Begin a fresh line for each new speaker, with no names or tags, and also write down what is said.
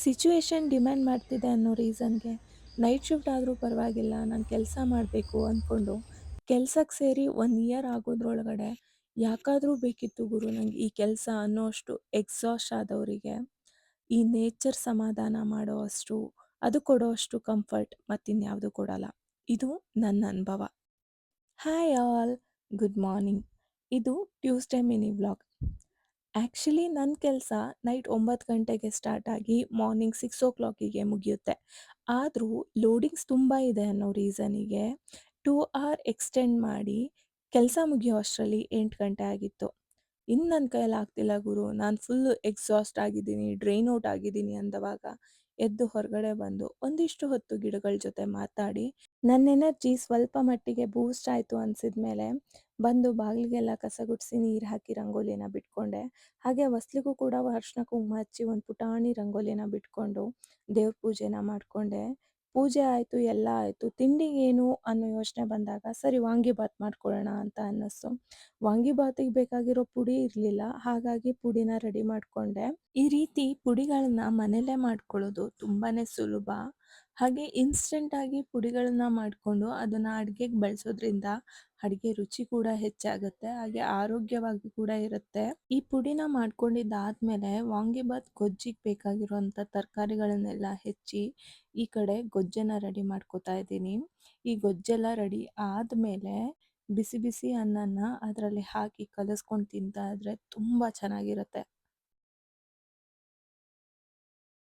Situation demand ಮಾಡ್ತಿದೆ ಅನ್ನೋ ರೀಸನ್‌ಗೆ night shift ಆದರೂ ಪರವಾಗಿಲ್ಲ ನಾನು ಕೆಲಸ ಮಾಡಬೇಕು ಅಂದ್ಕೊಂಡು ಕೆಲ್ಸಕ್ಕೆ ಸೇರಿ 1 ಇಯರ್ ಆಗೋದ್ರೊಳಗಡೆ ಯಾಕಾದರೂ ಬೇಕಿತ್ತು ಗುರು ನಂಗೆ ಈ ಕೆಲಸ ಅನ್ನೋಷ್ಟು ಎಕ್ಸಾಸ್ಟ್ ಆದವರಿಗೆ ಈ ನೇಚರ್ ಸಮಾಧಾನ ಮಾಡೋ ಅಷ್ಟು ಅದು ಕೊಡೋ ಅಷ್ಟು ಕಂಫರ್ಟ್ ಮತ್ತಿನ್ಯಾವುದು ಕೊಡಲ್ಲ. ಇದು ನನ್ನ ಅನುಭವ. Hi all, good morning. ಇದು ಟ್ಯೂಸ್ಡೇ ಮಿನಿ ವ್ಲಾಗ್. ಆ್ಯಕ್ಚುಲಿ ನನ್ನ ಕೆಲಸ ನೈಟ್ 9 ಗಂಟೆಗೆ ಸ್ಟಾರ್ಟ್ ಆಗಿ ಮಾರ್ನಿಂಗ್ 6 ಮುಗಿಯುತ್ತೆ. ಆದರೂ ಲೋಡಿಂಗ್ಸ್ ತುಂಬ ಇದೆ ಅನ್ನೋ ರೀಸನಿಗೆ 2 ಅವರ್ ಎಕ್ಸ್ಟೆಂಡ್ ಮಾಡಿ ಕೆಲಸ ಮುಗಿಯೋ ಅಷ್ಟರಲ್ಲಿ 8 ಗಂಟೆ ಆಗಿತ್ತು. ಇನ್ನು ನನ್ನ ಕೈಯಲ್ಲಿ ಆಗ್ತಿಲ್ಲ ಗುರು, ನಾನು ಫುಲ್ಲು ಎಕ್ಸಾಸ್ಟ್ ಆಗಿದ್ದೀನಿ, ಡ್ರೈನ್ ಔಟ್ ಆಗಿದ್ದೀನಿ ಅಂದವಾಗ ಎದ್ದು ಹೊರಗಡೆ ಬಂದು ಒಂದಿಷ್ಟು ಹೊತ್ತು ಗಿಡಗಳ ಜೊತೆ ಮಾತಾಡಿ ನನ್ನ ಎನರ್ಜಿ ಸ್ವಲ್ಪ ಮಟ್ಟಿಗೆ ಬೂಸ್ಟ್ ಆಯಿತು ಅನಿಸಿದ್ಮೇಲೆ ಬಂದು ಬಾಗಿಲಿಗೆಲ್ಲ ಕಸ ಗುಡಿಸಿ ನೀರು ಹಾಕಿ ರಂಗೋಲಿನ ಬಿಟ್ಕೊಂಡೆ. ಹಾಗೆ ಹೊಸ್ಲಿಗೂ ಕೂಡ ಅರಿಶಿನ ಕುಂಕುಮ ಹಚ್ಚಿ ಒಂದು ಪುಟಾಣಿ ರಂಗೋಲಿನ ಬಿಟ್ಕೊಂಡು ದೇವ್ರ ಪೂಜೆನ ಮಾಡಿಕೊಂಡೆ. ಪೂಜೆ ಆಯಿತು, ಎಲ್ಲ ಆಯಿತು. ತಿಂಡಿಗೇನು ಅನ್ನೋ ಯೋಚನೆ ಬಂದಾಗ ಸರಿ ವಾಂಗಿಬಾತ್ ಮಾಡ್ಕೊಳ್ಳೋಣ ಅಂತ ಅನ್ನಿಸ್ತು. ವಾಂಗಿಬಾತಿಗೆ ಬೇಕಾಗಿರೋ ಪುಡಿ ಇರಲಿಲ್ಲ, ಹಾಗಾಗಿ ಪುಡಿನ ರೆಡಿ ಮಾಡಿಕೊಂಡೆ. ಈ ರೀತಿ ಪುಡಿಗಳನ್ನ ಮನೆಯಲ್ಲೇ ಮಾಡ್ಕೊಳ್ಳೋದು ತುಂಬಾ ಸುಲಭ. ಹಾಗೆ ಇನ್ಸ್ಟೆಂಟಾಗಿ ಪುಡಿಗಳನ್ನ ಮಾಡಿಕೊಂಡು ಅದನ್ನು ಅಡುಗೆಗೆ ಬಳಸೋದ್ರಿಂದ ಅಡುಗೆ ರುಚಿ ಕೂಡ ಹೆಚ್ಚಾಗುತ್ತೆ, ಹಾಗೆ ಆರೋಗ್ಯವಾಗಿ ಕೂಡ ಇರುತ್ತೆ. ಈ ಪುಡಿನ ಮಾಡ್ಕೊಂಡಿದ್ದಾದ್ಮೇಲೆ ವಾಂಗಿಬಾತ್ ಗೊಜ್ಜಿಗೆ ಬೇಕಾಗಿರುವಂಥ ತರಕಾರಿಗಳನ್ನೆಲ್ಲ ಹೆಚ್ಚಿ ಈ ಕಡೆ ಗೊಜ್ಜನ್ನು ರೆಡಿ ಮಾಡ್ಕೋತಾ ಇದ್ದೀನಿ. ಈ ಗೊಜ್ಜೆಲ್ಲ ರೆಡಿ ಆದಮೇಲೆ ಬಿಸಿ ಬಿಸಿ ಅನ್ನನ ಅದರಲ್ಲಿ ಹಾಕಿ ಕಲಿಸ್ಕೊಂಡು ತಿಂತಾ ಇದ್ರೆ ತುಂಬ ಚೆನ್ನಾಗಿರುತ್ತೆ.